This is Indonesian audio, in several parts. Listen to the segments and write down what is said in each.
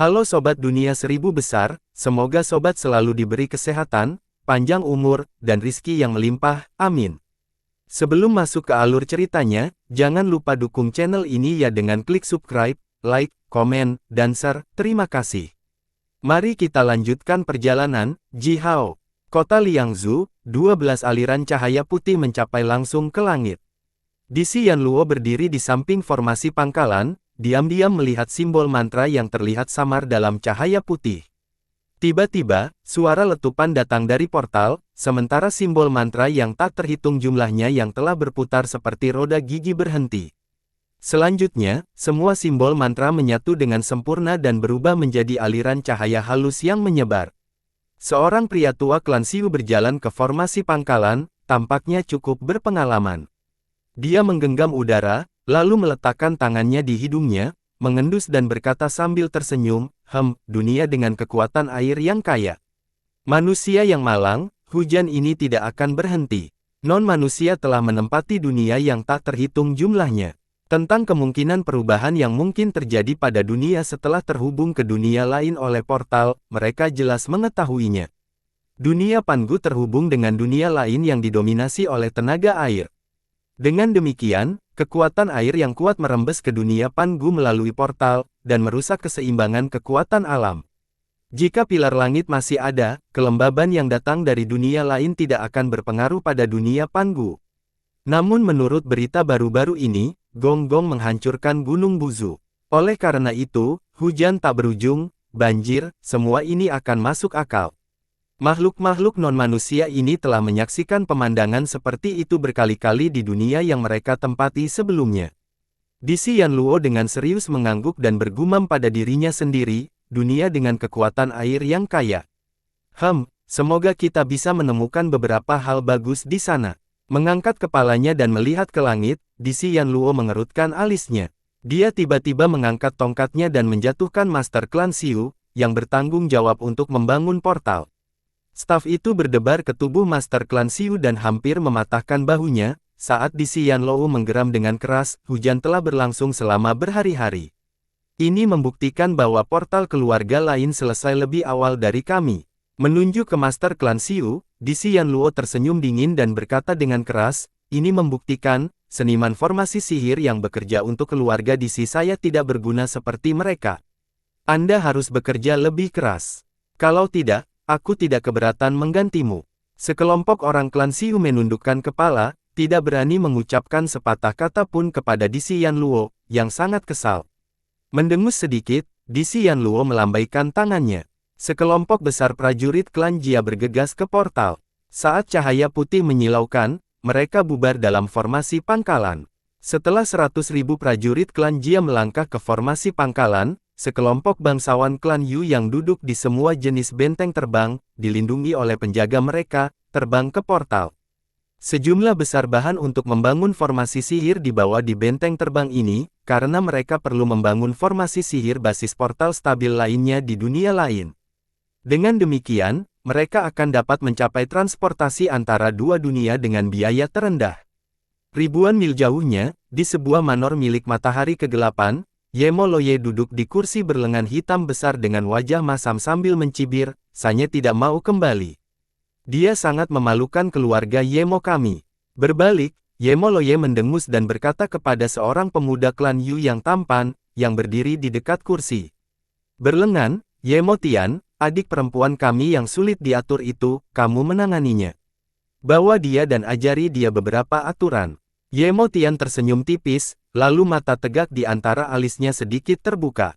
Halo Sobat Dunia Seribu Besar, semoga Sobat selalu diberi kesehatan, panjang umur, dan rizki yang melimpah, amin. Sebelum masuk ke alur ceritanya, jangan lupa dukung channel ini ya dengan klik subscribe, like, komen, dan share, terima kasih. Mari kita lanjutkan perjalanan, Jihao. Kota Liangzhou, 12 aliran cahaya putih mencapai langsung ke langit. Di Xianluo berdiri di samping formasi pangkalan, diam-diam melihat simbol mantra yang terlihat samar dalam cahaya putih. Tiba-tiba, suara letupan datang dari portal, sementara simbol mantra yang tak terhitung jumlahnya yang telah berputar seperti roda gigi berhenti. Selanjutnya, semua simbol mantra menyatu dengan sempurna dan berubah menjadi aliran cahaya halus yang menyebar. Seorang pria tua klan Xiu berjalan ke formasi pangkalan, tampaknya cukup berpengalaman. Dia menggenggam udara, lalu meletakkan tangannya di hidungnya, mengendus dan berkata sambil tersenyum, dunia dengan kekuatan air yang kaya. Manusia yang malang, hujan ini tidak akan berhenti. Non-manusia telah menempati dunia yang tak terhitung jumlahnya. Tentang kemungkinan perubahan yang mungkin terjadi pada dunia setelah terhubung ke dunia lain oleh portal, mereka jelas mengetahuinya. Dunia Pangu terhubung dengan dunia lain yang didominasi oleh tenaga air. Dengan demikian, kekuatan air yang kuat merembes ke dunia Pangu melalui portal, dan merusak keseimbangan kekuatan alam. Jika pilar langit masih ada, kelembaban yang datang dari dunia lain tidak akan berpengaruh pada dunia Pangu. Namun menurut berita baru-baru ini, Gonggong menghancurkan Gunung Buzu. Oleh karena itu, hujan tak berujung, banjir, semua ini akan masuk akal. Makhluk-makhluk non-manusia ini telah menyaksikan pemandangan seperti itu berkali-kali di dunia yang mereka tempati sebelumnya. Di Xianluo dengan serius mengangguk dan bergumam pada dirinya sendiri, dunia dengan kekuatan air yang kaya. Semoga kita bisa menemukan beberapa hal bagus di sana. Mengangkat kepalanya dan melihat ke langit, di Xianluo mengerutkan alisnya. Dia tiba-tiba mengangkat tongkatnya dan menjatuhkan Master Klan Xiu, yang bertanggung jawab untuk membangun portal. Staf itu berdebar ke tubuh Master Klan Xiu dan hampir mematahkan bahunya. Saat di Xianluo menggeram dengan keras, hujan telah berlangsung selama berhari-hari. Ini membuktikan bahwa portal keluarga lain selesai lebih awal dari kami. Menunjuk ke Master Klan Xiu, di Xianluo tersenyum dingin dan berkata dengan keras, ini membuktikan, seniman formasi sihir yang bekerja untuk keluarga di Si saya tidak berguna seperti mereka. Anda harus bekerja lebih keras. Kalau tidak, aku tidak keberatan menggantimu. Sekelompok orang klan Xiu menundukkan kepala, tidak berani mengucapkan sepatah kata pun kepada Di Xianluo, yang sangat kesal. Mendengus sedikit, Di Xianluo melambaikan tangannya. Sekelompok besar prajurit klan Jia bergegas ke portal. Saat cahaya putih menyilaukan, mereka bubar dalam formasi pangkalan. Setelah 100.000 prajurit klan Jia melangkah ke formasi pangkalan, sekelompok bangsawan klan Yu yang duduk di semua jenis benteng terbang, dilindungi oleh penjaga mereka, terbang ke portal. Sejumlah besar bahan untuk membangun formasi sihir dibawa di benteng terbang ini, karena mereka perlu membangun formasi sihir basis portal stabil lainnya di dunia lain. Dengan demikian, mereka akan dapat mencapai transportasi antara dua dunia dengan biaya terendah. Ribuan mil jauhnya, di sebuah manor milik matahari kegelapan, Yemo Loye duduk di kursi berlengan hitam besar dengan wajah masam sambil mencibir, saya tidak mau kembali. Dia sangat memalukan keluarga Yemo kami. Berbalik, Yemo Loye mendengus dan berkata kepada seorang pemuda klan Yu yang tampan, yang berdiri di dekat kursi. Berlengan, Yemo Tian, adik perempuan kami yang sulit diatur itu, kamu menanganinya. Bawa dia dan ajari dia beberapa aturan. Yemo Tian tersenyum tipis, lalu mata tegak di antara alisnya sedikit terbuka.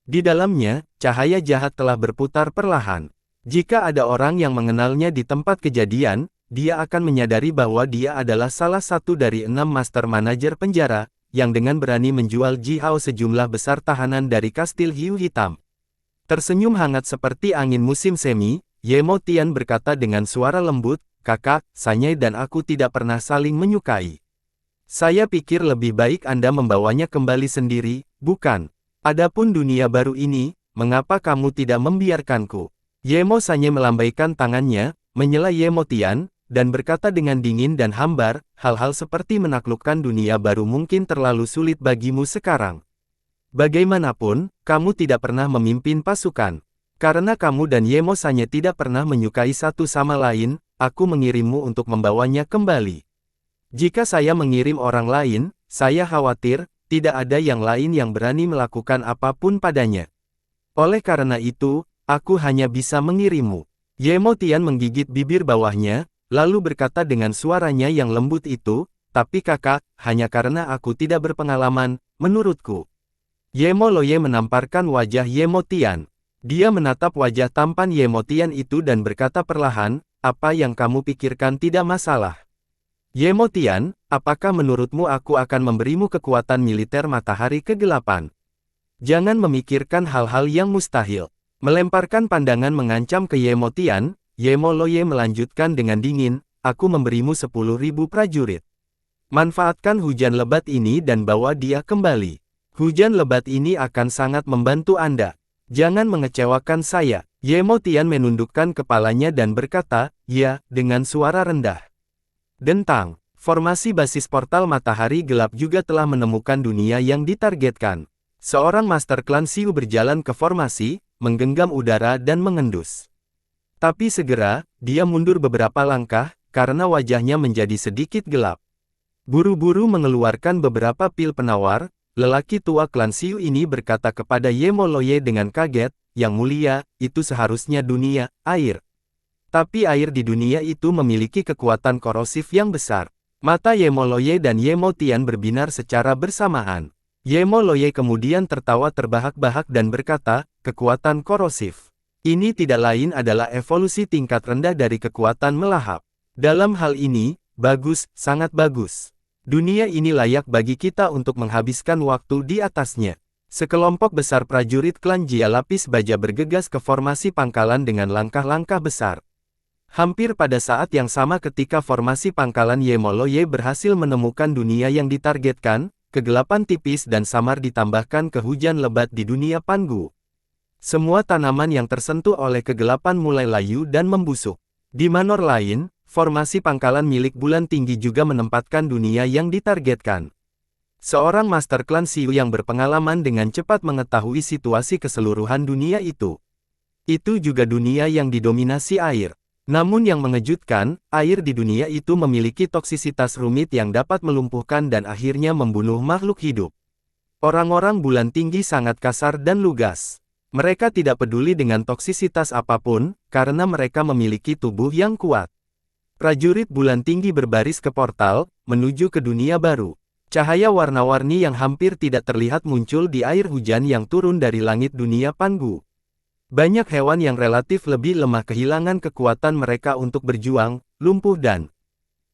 Di dalamnya, cahaya jahat telah berputar perlahan. Jika ada orang yang mengenalnya di tempat kejadian, dia akan menyadari bahwa dia adalah salah satu dari 6 master manajer penjara, yang dengan berani menjual Jihao sejumlah besar tahanan dari kastil hiu hitam. Tersenyum hangat seperti angin musim semi, Yemo Tian berkata dengan suara lembut, kakak, Sanyai dan aku tidak pernah saling menyukai. Saya pikir lebih baik Anda membawanya kembali sendiri, bukan? Adapun dunia baru ini, mengapa kamu tidak membiarkanku? Yemo Sanyai melambaikan tangannya, menyela Yemo Tian, dan berkata dengan dingin dan hambar, hal-hal seperti menaklukkan dunia baru mungkin terlalu sulit bagimu sekarang. Bagaimanapun, kamu tidak pernah memimpin pasukan. Karena kamu dan Yemosanya tidak pernah menyukai satu sama lain, aku mengirimmu untuk membawanya kembali. Jika saya mengirim orang lain, saya khawatir, tidak ada yang lain yang berani melakukan apapun padanya. Oleh karena itu, aku hanya bisa mengirimmu. Yemo Tian menggigit bibir bawahnya, lalu berkata dengan suaranya yang lembut itu, tapi kakak, hanya karena aku tidak berpengalaman, menurutku. Yemo Loye menamparkan wajah Yemo Tian. Dia menatap wajah tampan Yemo Tian itu dan berkata perlahan, apa yang kamu pikirkan tidak masalah. Yemo Tian, apakah menurutmu aku akan memberimu kekuatan militer matahari kegelapan? Jangan memikirkan hal-hal yang mustahil. Melemparkan pandangan mengancam ke Yemo Tian, Yemo Loye melanjutkan dengan dingin, aku memberimu 10.000 prajurit. Manfaatkan hujan lebat ini dan bawa dia kembali. Hujan lebat ini akan sangat membantu Anda. Jangan mengecewakan saya. Yemo Tian menundukkan kepalanya dan berkata, ya, dengan suara rendah. Dentang, formasi basis portal matahari gelap juga telah menemukan dunia yang ditargetkan. Seorang master klan Xiu berjalan ke formasi, menggenggam udara dan mengendus. Tapi segera, dia mundur beberapa langkah, karena wajahnya menjadi sedikit gelap. Buru-buru mengeluarkan beberapa pil penawar, lelaki tua klan Xiu ini berkata kepada Yemo Loye dengan kaget, yang mulia, itu seharusnya dunia, air. Tapi air di dunia itu memiliki kekuatan korosif yang besar. Mata Yemo Loye dan Yemo Tian berbinar secara bersamaan. Yemo Loye kemudian tertawa terbahak-bahak dan berkata, kekuatan korosif. Ini tidak lain adalah evolusi tingkat rendah dari kekuatan melahap. Dalam hal ini, bagus, sangat bagus. Dunia ini layak bagi kita untuk menghabiskan waktu di atasnya. Sekelompok besar prajurit klan Jia Lapis Baja bergegas ke formasi pangkalan dengan langkah-langkah besar. Hampir pada saat yang sama ketika formasi pangkalan Yemo Loye berhasil menemukan dunia yang ditargetkan, kegelapan tipis dan samar ditambahkan ke hujan lebat di dunia Pangu. Semua tanaman yang tersentuh oleh kegelapan mulai layu dan membusuk. Di manor lain, formasi pangkalan milik Bulan Tinggi juga menempatkan dunia yang ditargetkan. Seorang master klan Xiu yang berpengalaman dengan cepat mengetahui situasi keseluruhan dunia itu. Itu juga dunia yang didominasi air. Namun yang mengejutkan, air di dunia itu memiliki toksisitas rumit yang dapat melumpuhkan dan akhirnya membunuh makhluk hidup. Orang-orang Bulan Tinggi sangat kasar dan lugas. Mereka tidak peduli dengan toksisitas apapun, karena mereka memiliki tubuh yang kuat. Prajurit Bulan Tinggi berbaris ke portal, menuju ke dunia baru. Cahaya warna-warni yang hampir tidak terlihat muncul di air hujan yang turun dari langit dunia Pangu. Banyak hewan yang relatif lebih lemah kehilangan kekuatan mereka untuk berjuang, lumpuh dan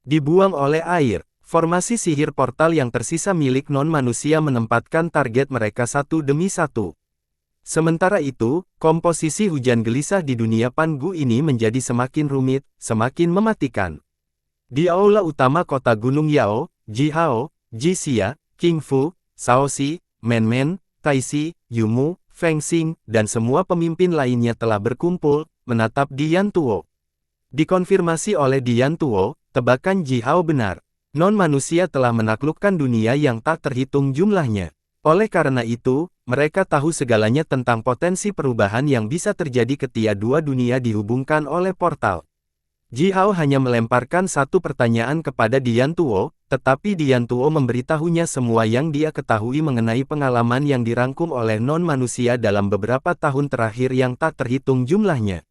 dibuang oleh air. Formasi sihir portal yang tersisa milik non-manusia menempatkan target mereka satu demi satu. Sementara itu, komposisi hujan gelisah di dunia Pangu ini menjadi semakin rumit, semakin mematikan. Di aula utama kota Gunung Yao, Ji Hao, Ji Xia, King Fu, Shao Xi, Men Men, Tai Si, Yumu, Feng Xing, dan semua pemimpin lainnya telah berkumpul, menatap Dian Tuo. Dikonfirmasi oleh Dian Tuo, tebakan Ji Hao benar. Non-manusia telah menaklukkan dunia yang tak terhitung jumlahnya. Oleh karena itu, mereka tahu segalanya tentang potensi perubahan yang bisa terjadi ketika dua dunia dihubungkan oleh portal. Ji Hao hanya melemparkan satu pertanyaan kepada Dian Tuo, tetapi Dian Tuo memberitahunya semua yang dia ketahui mengenai pengalaman yang dirangkum oleh non-manusia dalam beberapa tahun terakhir yang tak terhitung jumlahnya.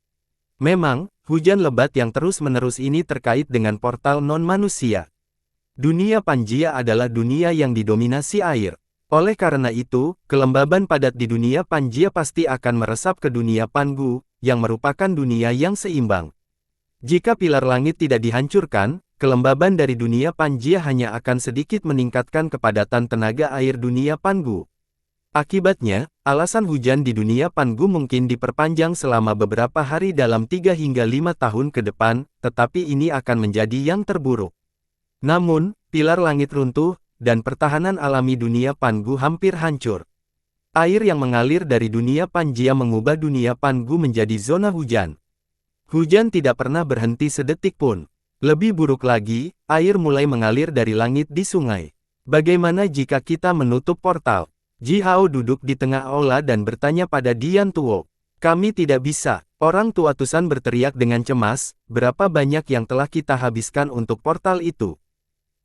Memang, hujan lebat yang terus-menerus ini terkait dengan portal non-manusia. Dunia Panjia adalah dunia yang didominasi air. Oleh karena itu, kelembaban padat di dunia Panjia pasti akan meresap ke dunia Pangu, yang merupakan dunia yang seimbang. Jika pilar langit tidak dihancurkan, kelembaban dari dunia Panjia hanya akan sedikit meningkatkan kepadatan tenaga air dunia Pangu. Akibatnya, alasan hujan di dunia Pangu mungkin diperpanjang selama beberapa hari dalam 3 hingga 5 tahun ke depan, tetapi ini akan menjadi yang terburuk. Namun, pilar langit runtuh, dan pertahanan alami dunia Pangu hampir hancur. Air yang mengalir dari dunia Panjia mengubah dunia Pangu menjadi zona hujan. Hujan tidak pernah berhenti sedetik pun. Lebih buruk lagi, air mulai mengalir dari langit di sungai. Bagaimana jika kita menutup portal? Ji Hao duduk di tengah aula dan bertanya pada Dian Tuo. Kami tidak bisa. Orang tua Tusan berteriak dengan cemas, berapa banyak yang telah kita habiskan untuk portal itu.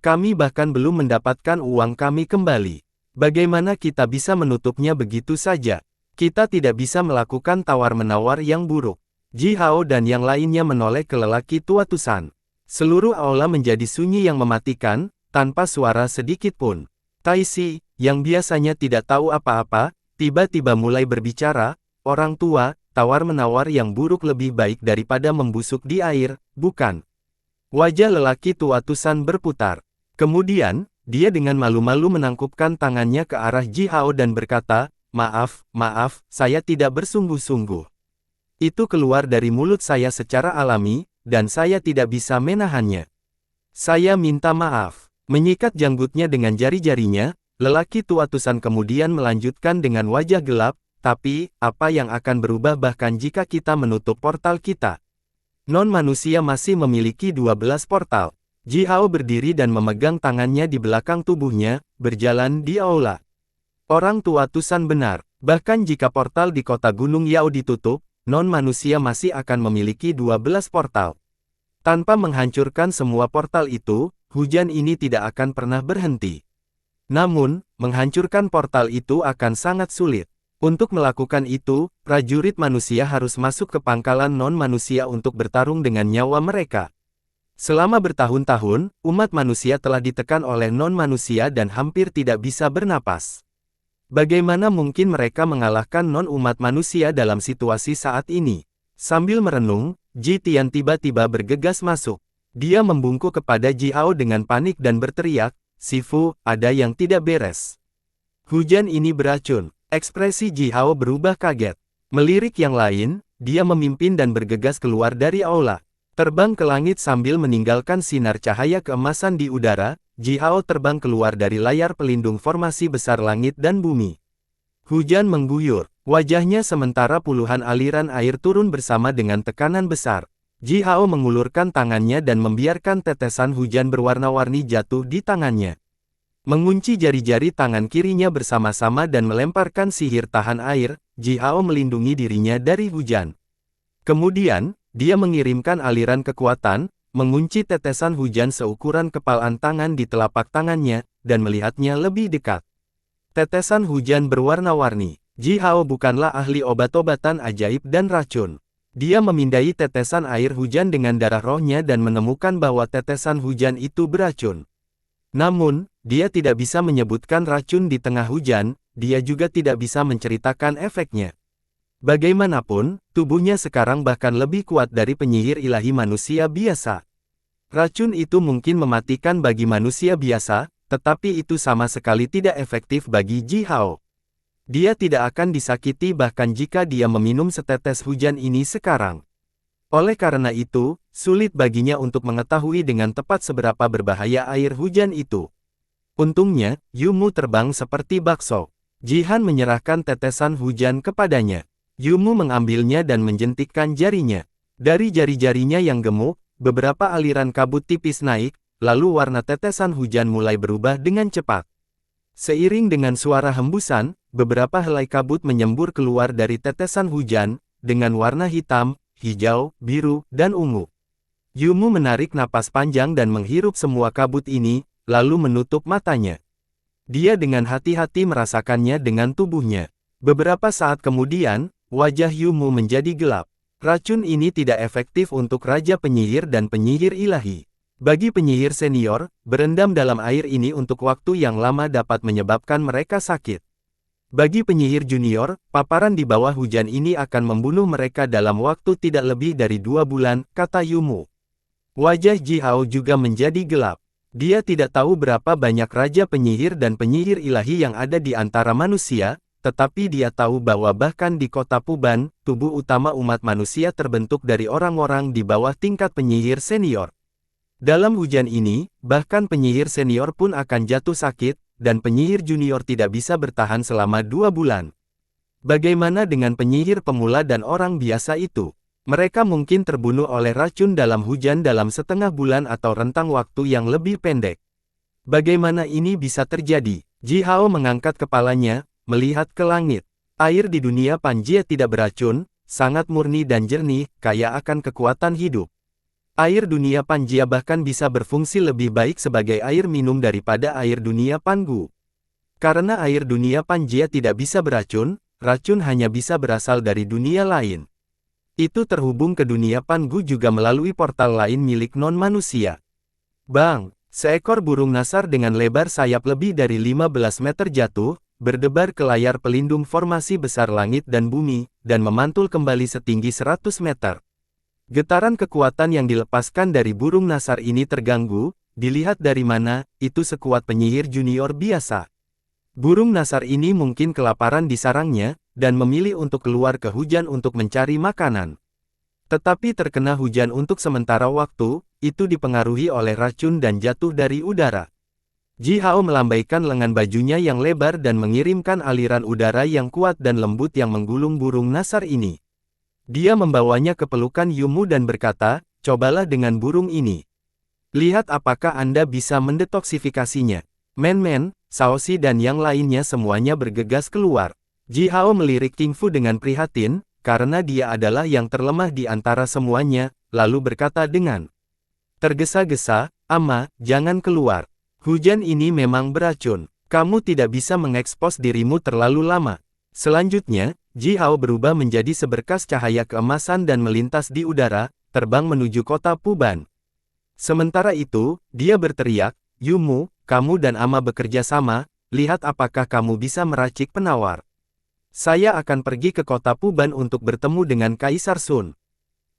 Kami bahkan belum mendapatkan uang kami kembali. Bagaimana kita bisa menutupnya begitu saja? Kita tidak bisa melakukan tawar-menawar yang buruk. Ji Hao dan yang lainnya menoleh ke lelaki tua Tusan. Seluruh aula menjadi sunyi yang mematikan, tanpa suara sedikit pun. Taisi, yang biasanya tidak tahu apa-apa, tiba-tiba mulai berbicara, orang tua, tawar-menawar yang buruk lebih baik daripada membusuk di air, bukan? Wajah lelaki tua Tusan berputar. Kemudian, dia dengan malu-malu menangkupkan tangannya ke arah Ji Hao dan berkata, maaf, saya tidak bersungguh-sungguh. Itu keluar dari mulut saya secara alami, dan saya tidak bisa menahannya. Saya minta maaf. Menyikat janggutnya dengan jari-jarinya, lelaki tua Tusan kemudian melanjutkan dengan wajah gelap, tapi, apa yang akan berubah bahkan jika kita menutup portal kita? Non-manusia masih memiliki 12 portal. Ji Hao berdiri dan memegang tangannya di belakang tubuhnya, berjalan di aula. Orang tua Tusan benar, bahkan jika portal di kota Gunung Yao ditutup, non-manusia masih akan memiliki 12 portal. Tanpa menghancurkan semua portal itu, hujan ini tidak akan pernah berhenti. Namun, menghancurkan portal itu akan sangat sulit. Untuk melakukan itu, prajurit manusia harus masuk ke pangkalan non-manusia untuk bertarung dengan nyawa mereka. Selama bertahun-tahun, umat manusia telah ditekan oleh non-manusia dan hampir tidak bisa bernapas. Bagaimana mungkin mereka mengalahkan non-umat manusia dalam situasi saat ini? Sambil merenung, Ji Tian tiba-tiba bergegas masuk. Dia membungkuk kepada Ji Hao dengan panik dan berteriak, Sifu, ada yang tidak beres. Hujan ini beracun. Ekspresi Ji Hao berubah kaget. Melirik yang lain, dia memimpin dan bergegas keluar dari aula. Terbang ke langit sambil meninggalkan sinar cahaya keemasan di udara, Ji Hao terbang keluar dari layar pelindung formasi besar langit dan bumi. Hujan mengguyur. Wajahnya sementara puluhan aliran air turun bersama dengan tekanan besar. Ji Hao mengulurkan tangannya dan membiarkan tetesan hujan berwarna-warni jatuh di tangannya. Mengunci jari-jari tangan kirinya bersama-sama dan melemparkan sihir tahan air, Ji Hao melindungi dirinya dari hujan. Kemudian, dia mengirimkan aliran kekuatan, mengunci tetesan hujan seukuran kepalan tangan di telapak tangannya, dan melihatnya lebih dekat. Tetesan hujan berwarna-warni. Ji Hao bukanlah ahli obat-obatan ajaib dan racun. Dia memindai tetesan air hujan dengan darah rohnya dan menemukan bahwa tetesan hujan itu beracun. Namun, dia tidak bisa menyebutkan racun di tengah hujan, dia juga tidak bisa menceritakan efeknya. Bagaimanapun, tubuhnya sekarang bahkan lebih kuat dari penyihir ilahi manusia biasa. Racun itu mungkin mematikan bagi manusia biasa, tetapi itu sama sekali tidak efektif bagi Ji Hao. Dia tidak akan disakiti bahkan jika dia meminum setetes hujan ini sekarang. Oleh karena itu, sulit baginya untuk mengetahui dengan tepat seberapa berbahaya air hujan itu. Untungnya, Yumu terbang seperti bakso. Jihan menyerahkan tetesan hujan kepadanya. Yumu mengambilnya dan menjentikkan jarinya. Dari jari-jarinya yang gemuk, beberapa aliran kabut tipis naik, lalu warna tetesan hujan mulai berubah dengan cepat. Seiring dengan suara hembusan, beberapa helai kabut menyembur keluar dari tetesan hujan, dengan warna hitam, hijau, biru, dan ungu. Yumu menarik napas panjang dan menghirup semua kabut ini, lalu menutup matanya. Dia dengan hati-hati merasakannya dengan tubuhnya. Beberapa saat kemudian, wajah Yumu menjadi gelap. Racun ini tidak efektif untuk Raja Penyihir dan Penyihir Ilahi. Bagi penyihir senior, berendam dalam air ini untuk waktu yang lama dapat menyebabkan mereka sakit. Bagi penyihir junior, paparan di bawah hujan ini akan membunuh mereka dalam waktu tidak lebih dari 2 bulan, kata Yumu. Wajah Ji Hao juga menjadi gelap. Dia tidak tahu berapa banyak Raja Penyihir dan Penyihir Ilahi yang ada di antara manusia, tetapi dia tahu bahwa bahkan di kota Puban, tubuh utama umat manusia terbentuk dari orang-orang di bawah tingkat penyihir senior. Dalam hujan ini, bahkan penyihir senior pun akan jatuh sakit, dan penyihir junior tidak bisa bertahan selama 2 bulan. Bagaimana dengan penyihir pemula dan orang biasa itu? Mereka mungkin terbunuh oleh racun dalam hujan dalam setengah bulan atau rentang waktu yang lebih pendek. Bagaimana ini bisa terjadi? Ji Hao mengangkat kepalanya, melihat ke langit. Air di dunia Panjia tidak beracun, sangat murni dan jernih, kaya akan kekuatan hidup. Air dunia Panjia bahkan bisa berfungsi lebih baik sebagai air minum daripada air dunia Pangu. Karena air dunia Panjia tidak bisa beracun, racun hanya bisa berasal dari dunia lain. Itu terhubung ke dunia Pangu juga melalui portal lain milik non-manusia. Bang! Seekor burung nasar dengan lebar sayap lebih dari 15 meter jatuh, berdebar ke layar pelindung formasi besar langit dan bumi, dan memantul kembali setinggi 100 meter. Getaran kekuatan yang dilepaskan dari burung nasar ini terganggu, dilihat dari mana, itu sekuat penyihir junior biasa. Burung nasar ini mungkin kelaparan di sarangnya, dan memilih untuk keluar ke hujan untuk mencari makanan. Tetapi terkena hujan untuk sementara waktu, itu dipengaruhi oleh racun dan jatuh dari udara. Ji Hao melambaikan lengan bajunya yang lebar dan mengirimkan aliran udara yang kuat dan lembut yang menggulung burung nasar ini. Dia membawanya ke pelukan Yumu dan berkata, cobalah dengan burung ini. Lihat apakah Anda bisa mendetoksifikasinya. Men-men, Shaoxi dan yang lainnya semuanya bergegas keluar. Ji Hao melirik King Fu dengan prihatin, karena dia adalah yang terlemah di antara semuanya, lalu berkata dengan tergesa-gesa, "Ama, jangan keluar. Hujan ini memang beracun. Kamu tidak bisa mengekspos dirimu terlalu lama." Selanjutnya, Ji Hao berubah menjadi seberkas cahaya keemasan dan melintas di udara, terbang menuju kota Puban. Sementara itu, dia berteriak, "Yumu, kamu dan Ama bekerja sama, lihat apakah kamu bisa meracik penawar. Saya akan pergi ke kota Puban untuk bertemu dengan Kaisar Sun.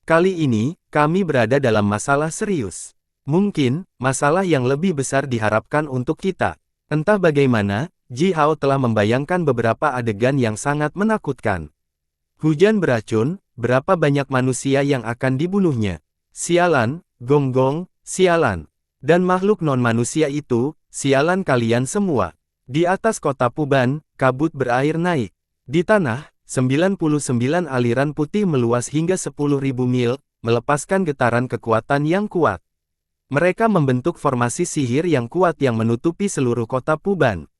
Kali ini, kami berada dalam masalah serius. Mungkin, masalah yang lebih besar diharapkan untuk kita." Entah bagaimana, Ji Hao telah membayangkan beberapa adegan yang sangat menakutkan. Hujan beracun, berapa banyak manusia yang akan dibunuhnya. Sialan, Gonggong, sialan. Dan makhluk non-manusia itu, sialan kalian semua. Di atas kota Puban, kabut berair naik. Di tanah, 99 aliran putih meluas hingga 10.000 mil, melepaskan getaran kekuatan yang kuat. Mereka membentuk formasi sihir yang kuat yang menutupi seluruh kota Puban.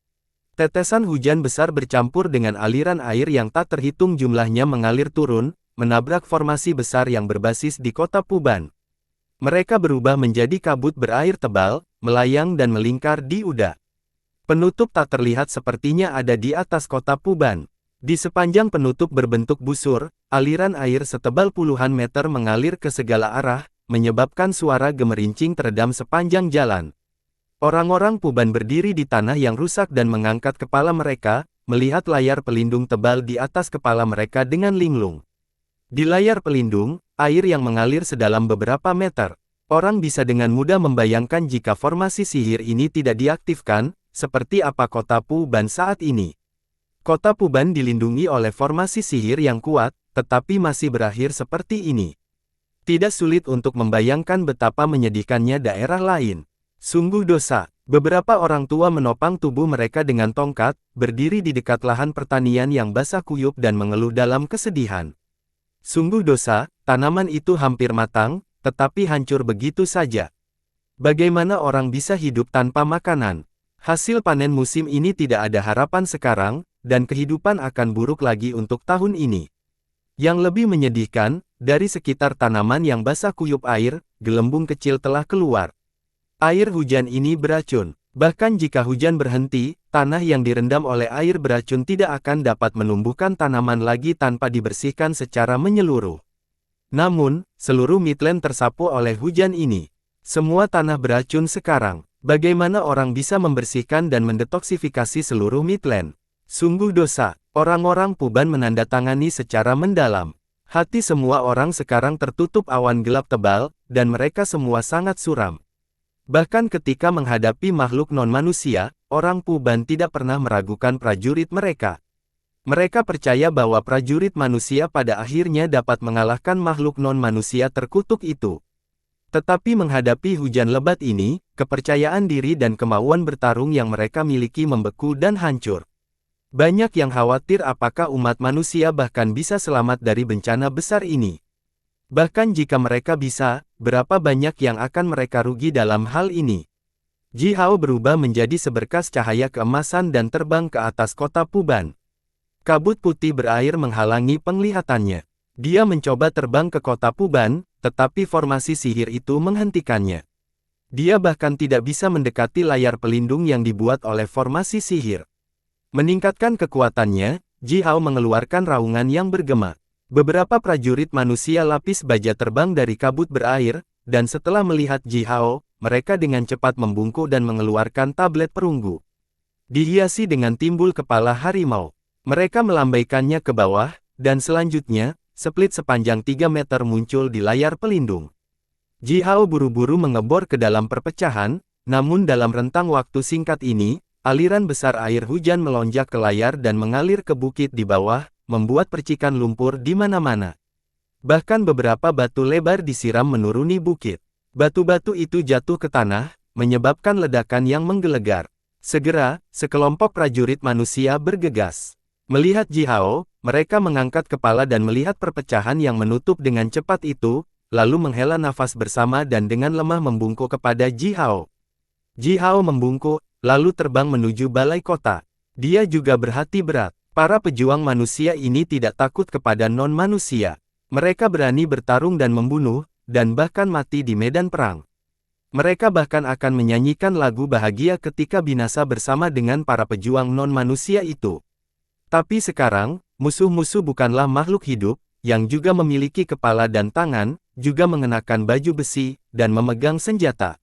Tetesan hujan besar bercampur dengan aliran air yang tak terhitung jumlahnya mengalir turun, menabrak formasi besar yang berbasis di kota Puban. Mereka berubah menjadi kabut berair tebal, melayang dan melingkar di udara. Penutup tak terlihat sepertinya ada di atas kota Puban. Di sepanjang penutup berbentuk busur, aliran air setebal puluhan meter mengalir ke segala arah, menyebabkan suara gemerincing teredam sepanjang jalan. Orang-orang Puban berdiri di tanah yang rusak dan mengangkat kepala mereka, melihat layar pelindung tebal di atas kepala mereka dengan linglung. Di layar pelindung, air yang mengalir sedalam beberapa meter. Orang bisa dengan mudah membayangkan jika formasi sihir ini tidak diaktifkan, seperti apa kota Puban saat ini. Kota Puban dilindungi oleh formasi sihir yang kuat, tetapi masih berakhir seperti ini. Tidak sulit untuk membayangkan betapa menyedihkannya daerah lain. Sungguh dosa. Beberapa orang tua menopang tubuh mereka dengan tongkat, berdiri di dekat lahan pertanian yang basah kuyup dan mengeluh dalam kesedihan. Sungguh dosa, tanaman itu hampir matang, tetapi hancur begitu saja. Bagaimana orang bisa hidup tanpa makanan? Hasil panen musim ini tidak ada harapan sekarang, dan kehidupan akan buruk lagi untuk tahun ini. Yang lebih menyedihkan, dari sekitar tanaman yang basah kuyup air, gelembung kecil telah keluar. Air hujan ini beracun. Bahkan jika hujan berhenti, tanah yang direndam oleh air beracun tidak akan dapat menumbuhkan tanaman lagi tanpa dibersihkan secara menyeluruh. Namun, seluruh Midland tersapu oleh hujan ini. Semua tanah beracun sekarang. Bagaimana orang bisa membersihkan dan mendetoksifikasi seluruh Midland? Sungguh dosa. Orang-orang Puban menandatangani secara mendalam. Hati semua orang sekarang tertutup awan gelap tebal, dan mereka semua sangat suram. Bahkan ketika menghadapi makhluk non-manusia, orang Puban tidak pernah meragukan prajurit mereka. Mereka percaya bahwa prajurit manusia pada akhirnya dapat mengalahkan makhluk non-manusia terkutuk itu. Tetapi menghadapi hujan lebat ini, kepercayaan diri dan kemauan bertarung yang mereka miliki membeku dan hancur. Banyak yang khawatir apakah umat manusia bahkan bisa selamat dari bencana besar ini. Bahkan jika mereka bisa, berapa banyak yang akan mereka rugi dalam hal ini. Ji Hao berubah menjadi seberkas cahaya keemasan dan terbang ke atas kota Puban. Kabut putih berair menghalangi penglihatannya. Dia mencoba terbang ke kota Puban, tetapi formasi sihir itu menghentikannya. Dia bahkan tidak bisa mendekati layar pelindung yang dibuat oleh formasi sihir. Meningkatkan kekuatannya, Ji Hao mengeluarkan raungan yang bergema. Beberapa prajurit manusia lapis baja terbang dari kabut berair, dan setelah melihat Ji Hao, mereka dengan cepat membungkuk dan mengeluarkan tablet perunggu. Dihiasi dengan timbul kepala harimau. Mereka melambaikannya ke bawah, dan selanjutnya, split sepanjang 3 meter muncul di layar pelindung. Ji Hao buru-buru mengebor ke dalam perpecahan, namun dalam rentang waktu singkat ini, aliran besar air hujan melonjak ke layar dan mengalir ke bukit di bawah, membuat percikan lumpur di mana-mana. Bahkan beberapa batu lebar disiram menuruni bukit. Batu-batu itu jatuh ke tanah, menyebabkan ledakan yang menggelegar. Segera, sekelompok prajurit manusia bergegas. Melihat Ji Hao, mereka mengangkat kepala dan melihat perpecahan yang menutup dengan cepat itu, lalu menghela nafas bersama dan dengan lemah membungkuk kepada Ji Hao. Ji Hao membungkuk, lalu terbang menuju balai kota. Dia juga berhati berat. Para pejuang manusia ini tidak takut kepada non-manusia. Mereka berani bertarung dan membunuh, dan bahkan mati di medan perang. Mereka bahkan akan menyanyikan lagu bahagia ketika binasa bersama dengan para pejuang non-manusia itu. Tapi sekarang, musuh-musuh bukanlah makhluk hidup, yang juga memiliki kepala dan tangan, juga mengenakan baju besi, dan memegang senjata.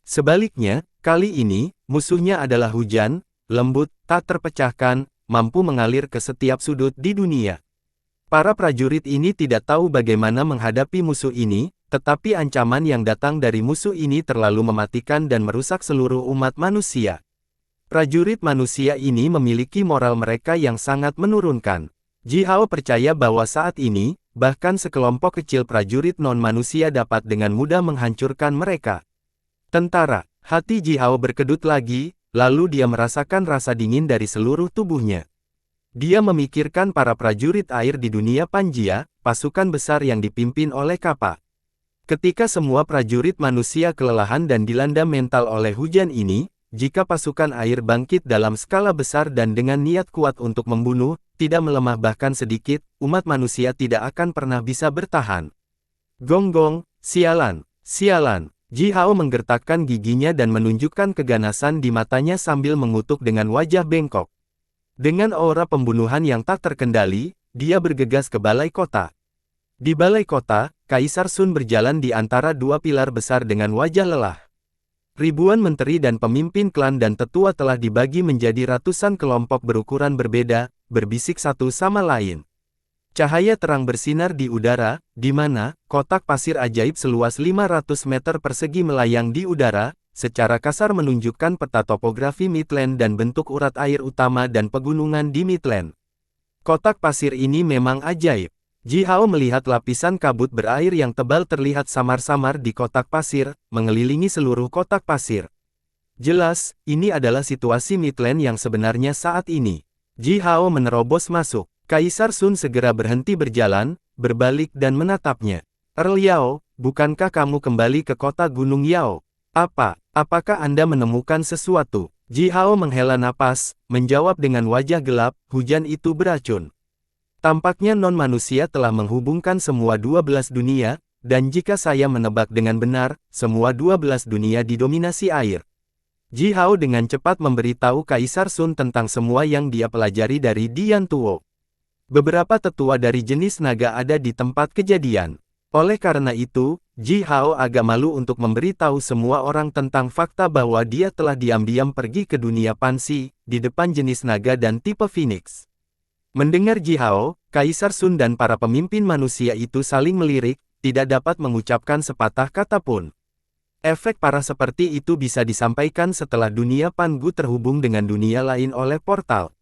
Sebaliknya, kali ini, musuhnya adalah hujan, lembut, tak terpecahkan, mampu mengalir ke setiap sudut di dunia. Para prajurit ini tidak tahu bagaimana menghadapi musuh ini, tetapi ancaman yang datang dari musuh ini terlalu mematikan dan merusak seluruh umat manusia. Prajurit manusia ini memiliki moral mereka yang sangat menurunkan. Ji Hao percaya bahwa saat ini, bahkan sekelompok kecil prajurit non-manusia dapat dengan mudah menghancurkan mereka. Tentara, hati Ji Hao berkedut lagi, lalu dia merasakan rasa dingin dari seluruh tubuhnya. Dia memikirkan para prajurit air di dunia Panjia, pasukan besar yang dipimpin oleh Kappa. Ketika semua prajurit manusia kelelahan dan dilanda mental oleh hujan ini, jika pasukan air bangkit dalam skala besar dan dengan niat kuat untuk membunuh, tidak melemah bahkan sedikit, umat manusia tidak akan pernah bisa bertahan. Gong-gong, sialan, sialan. Ji Hao menggertakkan giginya dan menunjukkan keganasan di matanya sambil mengutuk dengan wajah bengkok. Dengan aura pembunuhan yang tak terkendali, dia bergegas ke balai kota. Di balai kota, Kaisar Sun berjalan di antara dua pilar besar dengan wajah lelah. Ribuan menteri dan pemimpin klan dan tetua telah dibagi menjadi ratusan kelompok berukuran berbeda, berbisik satu sama lain. Cahaya terang bersinar di udara, di mana kotak pasir ajaib seluas 500 meter persegi melayang di udara, secara kasar menunjukkan peta topografi Midland dan bentuk urat air utama dan pegunungan di Midland. Kotak pasir ini memang ajaib. Ji Hao melihat lapisan kabut berair yang tebal terlihat samar-samar di kotak pasir, mengelilingi seluruh kotak pasir. Jelas, ini adalah situasi Midland yang sebenarnya saat ini. Ji Hao menerobos masuk. Kaisar Sun segera berhenti berjalan, berbalik dan menatapnya. Earl Yao, bukankah kamu kembali ke kota Gunung Yao? Apakah Anda menemukan sesuatu? Ji Hao menghela napas, menjawab dengan wajah gelap, hujan itu beracun. Tampaknya non-manusia telah menghubungkan semua 12 dunia, dan jika saya menebak dengan benar, semua 12 dunia didominasi air. Ji Hao dengan cepat memberitahu Kaisar Sun tentang semua yang dia pelajari dari Dian Tuo. Beberapa tetua dari jenis naga ada di tempat kejadian. Oleh karena itu, Ji Hao agak malu untuk memberitahu semua orang tentang fakta bahwa dia telah diam-diam pergi ke dunia Pansi, di depan jenis naga dan tipe Phoenix. Mendengar Ji Hao, Kaisar Sun dan para pemimpin manusia itu saling melirik, tidak dapat mengucapkan sepatah kata pun. Efek parah seperti itu bisa disampaikan setelah dunia Pangu terhubung dengan dunia lain oleh portal.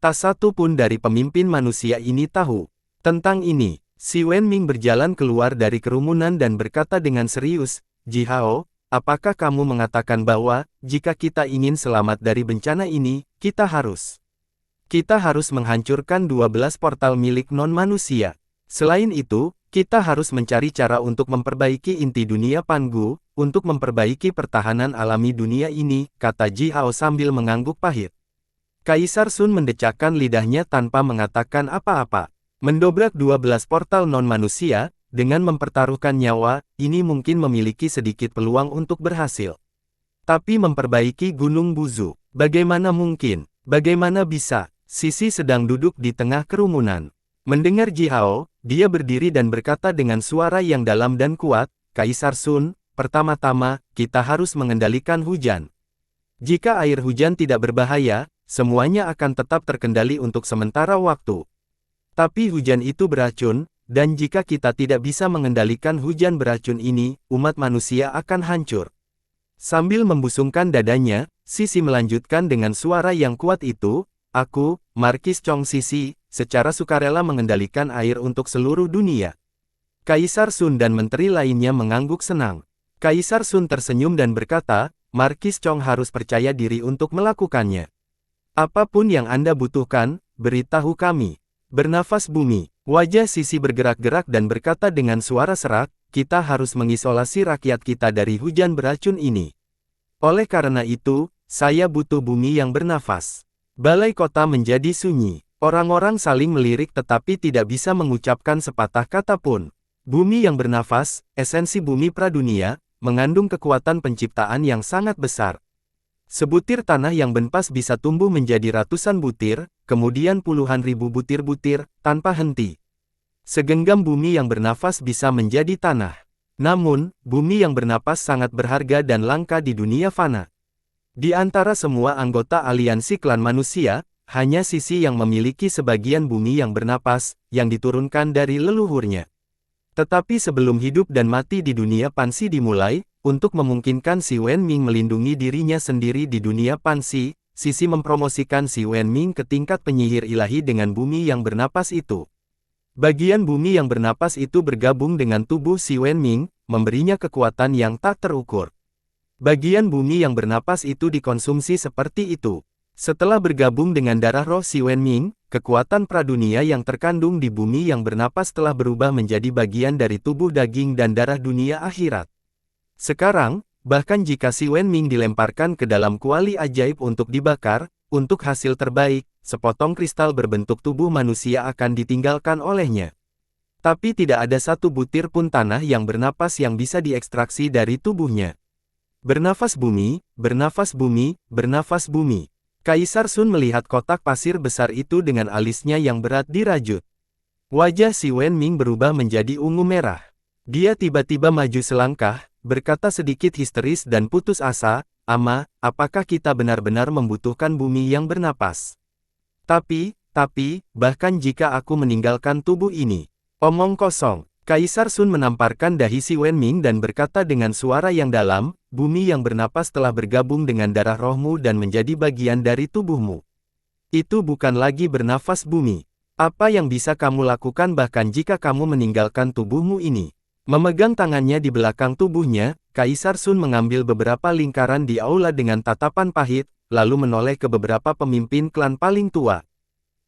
Tak satu pun dari pemimpin manusia ini tahu tentang ini. Si Wenming berjalan keluar dari kerumunan dan berkata dengan serius, Ji Hao, apakah kamu mengatakan bahwa, jika kita ingin selamat dari bencana ini, kita harus menghancurkan 12 portal milik non-manusia. Selain itu, kita harus mencari cara untuk memperbaiki inti dunia Pangu, untuk memperbaiki pertahanan alami dunia ini, kata Ji Hao sambil mengangguk pahit. Kaisar Sun mendecakkan lidahnya tanpa mengatakan apa-apa. Mendobrak 12 portal non-manusia, dengan mempertaruhkan nyawa, ini mungkin memiliki sedikit peluang untuk berhasil. Tapi memperbaiki Gunung Buzu, bagaimana mungkin? Bagaimana bisa? Sisi sedang duduk di tengah kerumunan. Mendengar Ji Hao, dia berdiri dan berkata dengan suara yang dalam dan kuat, Kaisar Sun, pertama-tama, kita harus mengendalikan hujan. Jika air hujan tidak berbahaya, semuanya akan tetap terkendali untuk sementara waktu. Tapi hujan itu beracun, dan jika kita tidak bisa mengendalikan hujan beracun ini, umat manusia akan hancur. Sambil membusungkan dadanya, Sisi melanjutkan dengan suara yang kuat itu, aku, Markis Chong Sisi, secara sukarela mengendalikan air untuk seluruh dunia. Kaisar Sun dan menteri lainnya mengangguk senang. Kaisar Sun tersenyum dan berkata, Markis Chong harus percaya diri untuk melakukannya. Apapun yang Anda butuhkan, beritahu kami. Bernafas bumi, wajah Sisi bergerak-gerak dan berkata dengan suara serak, kita harus mengisolasi rakyat kita dari hujan beracun ini. Oleh karena itu, saya butuh bumi yang bernafas. Balai kota menjadi sunyi. Orang-orang saling melirik tetapi tidak bisa mengucapkan sepatah kata pun. Bumi yang bernafas, esensi bumi pradunia, mengandung kekuatan penciptaan yang sangat besar. Sebutir tanah yang benpas bisa tumbuh menjadi ratusan butir, kemudian puluhan ribu butir-butir, tanpa henti. Segenggam bumi yang bernafas bisa menjadi tanah. Namun, bumi yang bernapas sangat berharga dan langka di dunia fana. Di antara semua anggota aliansi klan manusia, hanya Sisi yang memiliki sebagian bumi yang bernapas, yang diturunkan dari leluhurnya. Tetapi sebelum hidup dan mati di dunia Pansi dimulai, untuk memungkinkan Si Wenming melindungi dirinya sendiri di dunia Pansi, Sisi mempromosikan Si Wenming ke tingkat penyihir ilahi dengan bumi yang bernapas itu. Bagian bumi yang bernapas itu bergabung dengan tubuh Si Wenming, memberinya kekuatan yang tak terukur. Bagian bumi yang bernapas itu dikonsumsi seperti itu. Setelah bergabung dengan darah roh Si Wenming, kekuatan pradunia yang terkandung di bumi yang bernapas telah berubah menjadi bagian dari tubuh daging dan darah dunia akhirat. Sekarang, bahkan jika Si Wenming dilemparkan ke dalam kuali ajaib untuk dibakar, untuk hasil terbaik, sepotong kristal berbentuk tubuh manusia akan ditinggalkan olehnya. Tapi tidak ada satu butir pun tanah yang bernapas yang bisa diekstraksi dari tubuhnya. Bernafas bumi, bernafas bumi, bernafas bumi. Kaisar Sun melihat kotak pasir besar itu dengan alisnya yang berat dirajut. Wajah Si Wenming berubah menjadi ungu merah. Dia tiba-tiba maju selangkah, berkata sedikit histeris dan putus asa, Ama, apakah kita benar-benar membutuhkan bumi yang bernapas? Tapi, bahkan jika aku meninggalkan tubuh ini. Omong kosong. Kaisar Sun menamparkan dahi Si Wenming dan berkata dengan suara yang dalam, bumi yang bernapas telah bergabung dengan darah rohmu dan menjadi bagian dari tubuhmu. Itu bukan lagi bernafas bumi. Apa yang bisa kamu lakukan bahkan jika kamu meninggalkan tubuhmu ini? Memegang tangannya di belakang tubuhnya, Kaisar Sun mengambil beberapa lingkaran di aula dengan tatapan pahit, lalu menoleh ke beberapa pemimpin klan paling tua.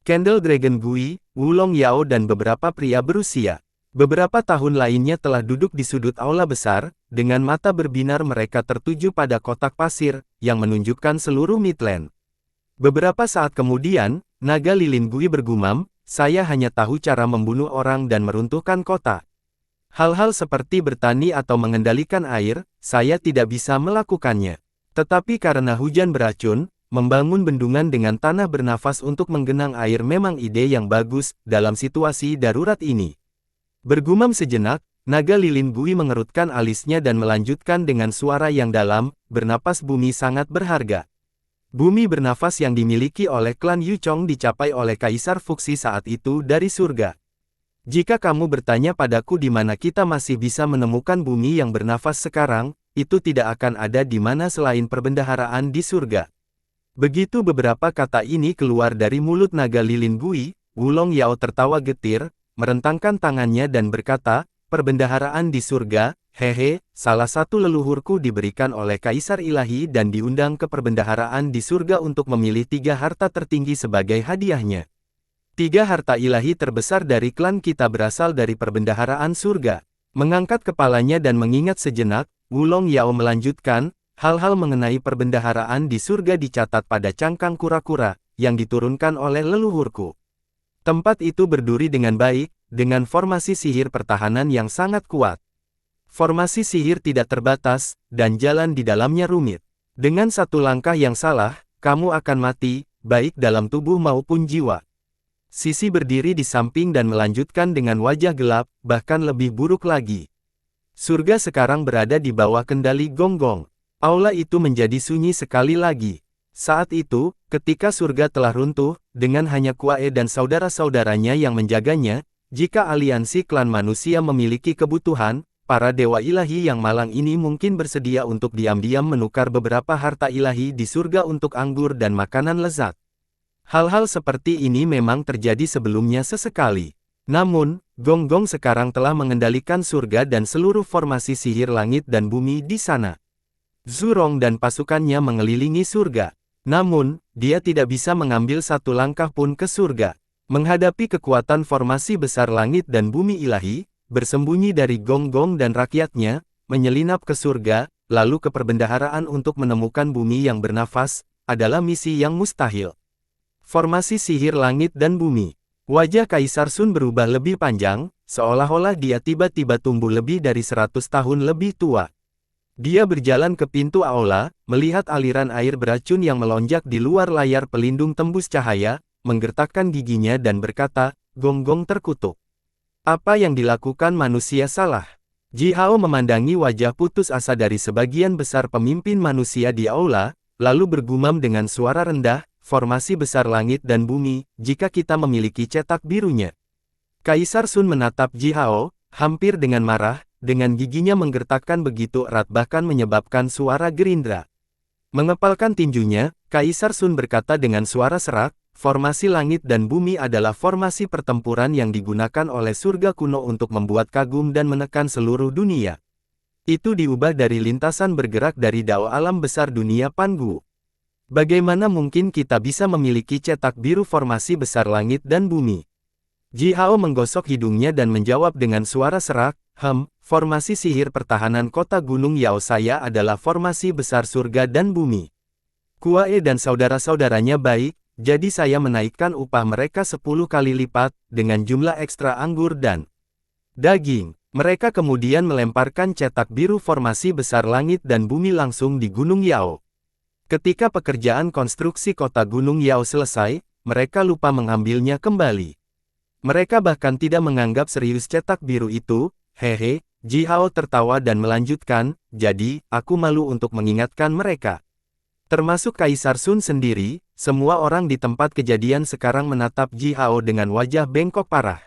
Candle Dragon Gui, Wulong Yao dan beberapa pria berusia. Beberapa tahun lainnya telah duduk di sudut aula besar, dengan mata berbinar mereka tertuju pada kotak pasir, yang menunjukkan seluruh Midland. Beberapa saat kemudian, naga lilin Gui bergumam, saya hanya tahu cara membunuh orang dan meruntuhkan kota. Hal-hal seperti bertani atau mengendalikan air, saya tidak bisa melakukannya. Tetapi karena hujan beracun, membangun bendungan dengan tanah bernafas untuk menggenang air memang ide yang bagus, dalam situasi darurat ini. Bergumam sejenak, naga lilin Gui mengerutkan alisnya dan melanjutkan dengan suara yang dalam, bernapas bumi sangat berharga. Bumi bernafas yang dimiliki oleh klan Yuchong dicapai oleh Kaisar Fuxi saat itu dari surga. Jika kamu bertanya padaku di mana kita masih bisa menemukan bumi yang bernafas sekarang, itu tidak akan ada di mana selain perbendaharaan di surga. Begitu beberapa kata ini keluar dari mulut naga lilin Gui, Wulong Yao tertawa getir, merentangkan tangannya dan berkata, perbendaharaan di surga, hehe, salah satu leluhurku diberikan oleh Kaisar Ilahi dan diundang ke perbendaharaan di surga untuk memilih 3 harta tertinggi sebagai hadiahnya. 3 harta ilahi terbesar dari klan kita berasal dari perbendaharaan surga. Mengangkat kepalanya dan mengingat sejenak, Wulong Yao melanjutkan, hal-hal mengenai perbendaharaan di surga dicatat pada cangkang kura-kura, yang diturunkan oleh leluhurku. Tempat itu berduri dengan baik, dengan formasi sihir pertahanan yang sangat kuat. Formasi sihir tidak terbatas, dan jalan di dalamnya rumit. Dengan satu langkah yang salah, kamu akan mati, baik dalam tubuh maupun jiwa. Sisi berdiri di samping dan melanjutkan dengan wajah gelap, bahkan lebih buruk lagi. Surga sekarang berada di bawah kendali Gonggong. Aula itu menjadi sunyi sekali lagi. Saat itu, ketika surga telah runtuh, dengan hanya Kuae dan saudara-saudaranya yang menjaganya, jika aliansi klan manusia memiliki kebutuhan, para dewa ilahi yang malang ini mungkin bersedia untuk diam-diam menukar beberapa harta ilahi di surga untuk anggur dan makanan lezat. Hal-hal seperti ini memang terjadi sebelumnya sesekali. Namun, Gonggong sekarang telah mengendalikan surga dan seluruh formasi sihir langit dan bumi di sana. Zhurong dan pasukannya mengelilingi surga. Namun, dia tidak bisa mengambil satu langkah pun ke surga. Menghadapi kekuatan formasi besar langit dan bumi ilahi, bersembunyi dari Gonggong dan rakyatnya, menyelinap ke surga, lalu ke perbendaharaan untuk menemukan bumi yang bernafas, adalah misi yang mustahil. Formasi sihir langit dan bumi. Wajah Kaisar Sun berubah lebih panjang, seolah-olah dia tiba-tiba tumbuh lebih dari 100 tahun lebih tua. Dia berjalan ke pintu aula, melihat aliran air beracun yang melonjak di luar layar pelindung tembus cahaya, menggertakkan giginya dan berkata, Gonggong terkutuk. Apa yang dilakukan manusia salah? Ji Hao memandangi wajah putus asa dari sebagian besar pemimpin manusia di aula, lalu bergumam dengan suara rendah, formasi besar langit dan bumi, jika kita memiliki cetak birunya. Kaisar Sun menatap Ji Hao, hampir dengan marah, dengan giginya menggertakkan begitu erat bahkan menyebabkan suara gerindra. Mengepalkan tinjunya, Kaisar Sun berkata dengan suara serak, formasi langit dan bumi adalah formasi pertempuran yang digunakan oleh surga kuno untuk membuat kagum dan menekan seluruh dunia. Itu diubah dari lintasan bergerak dari dao alam besar dunia Pangu. Bagaimana mungkin kita bisa memiliki cetak biru formasi besar langit dan bumi? Ji Hao menggosok hidungnya dan menjawab dengan suara serak, formasi sihir pertahanan kota Gunung Yao saya adalah formasi besar surga dan bumi. Kuae dan saudara-saudaranya baik, jadi saya menaikkan upah mereka 10 kali lipat, dengan jumlah ekstra anggur dan daging. Mereka kemudian melemparkan cetak biru formasi besar langit dan bumi langsung di Gunung Yao. Ketika pekerjaan konstruksi kota Gunung Yao selesai, mereka lupa mengambilnya kembali. Mereka bahkan tidak menganggap serius cetak biru itu. Hehe, Ji Hao tertawa dan melanjutkan, jadi, aku malu untuk mengingatkan mereka. Termasuk Kaisar Sun sendiri, semua orang di tempat kejadian sekarang menatap Ji Hao dengan wajah bengkok parah.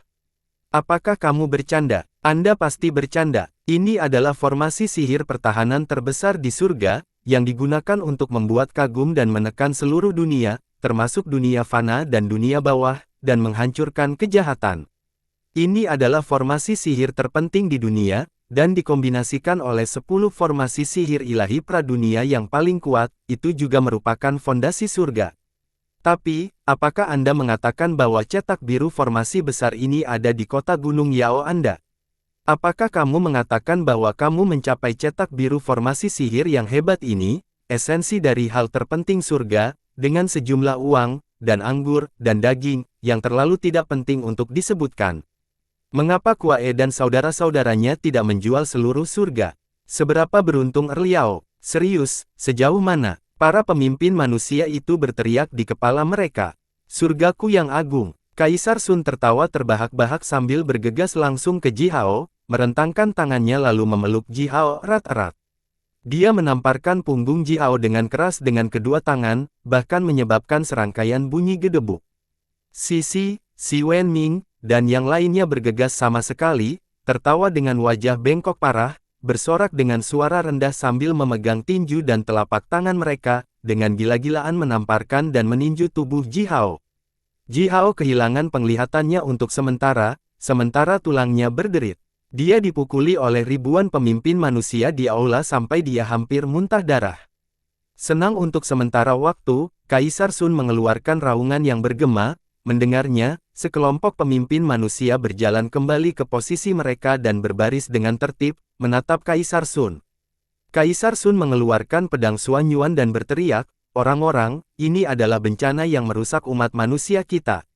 Apakah kamu bercanda? Anda pasti bercanda. Ini adalah formasi sihir pertahanan terbesar di surga, yang digunakan untuk membuat kagum dan menekan seluruh dunia, termasuk dunia fana dan dunia bawah, dan menghancurkan kejahatan. Ini adalah formasi sihir terpenting di dunia, dan dikombinasikan oleh 10 formasi sihir ilahi pradunia yang paling kuat, itu juga merupakan fondasi surga. Tapi, apakah Anda mengatakan bahwa cetak biru formasi besar ini ada di kota Gunung Yao Anda? Apakah kamu mengatakan bahwa kamu mencapai cetak biru formasi sihir yang hebat ini, esensi dari hal terpenting surga, dengan sejumlah uang, dan anggur, dan daging, yang terlalu tidak penting untuk disebutkan? Mengapa Kuae dan saudara-saudaranya tidak menjual seluruh surga? Seberapa beruntung Erliao? Serius, sejauh mana? Para pemimpin manusia itu berteriak di kepala mereka. Surgaku yang agung. Kaisar Sun tertawa terbahak-bahak sambil bergegas langsung ke Ji Hao, merentangkan tangannya lalu memeluk Ji Hao erat-erat. Dia menamparkan punggung Ji Hao dengan keras dengan kedua tangan, bahkan menyebabkan serangkaian bunyi gedebuk. Si Wenming, dan yang lainnya bergegas sama sekali, tertawa dengan wajah bengkok parah, bersorak dengan suara rendah sambil memegang tinju dan telapak tangan mereka, dengan gila-gilaan menamparkan dan meninju tubuh Ji Hao. Ji Hao kehilangan penglihatannya untuk sementara tulangnya berderit. Dia dipukuli oleh ribuan pemimpin manusia di aula sampai dia hampir muntah darah. Senang untuk sementara waktu, Kaisar Sun mengeluarkan raungan yang bergema. Mendengarnya, sekelompok pemimpin manusia berjalan kembali ke posisi mereka dan berbaris dengan tertib, menatap Kaisar Sun. Kaisar Sun mengeluarkan pedang Xuanyuan dan berteriak, orang-orang, ini adalah bencana yang merusak umat manusia kita.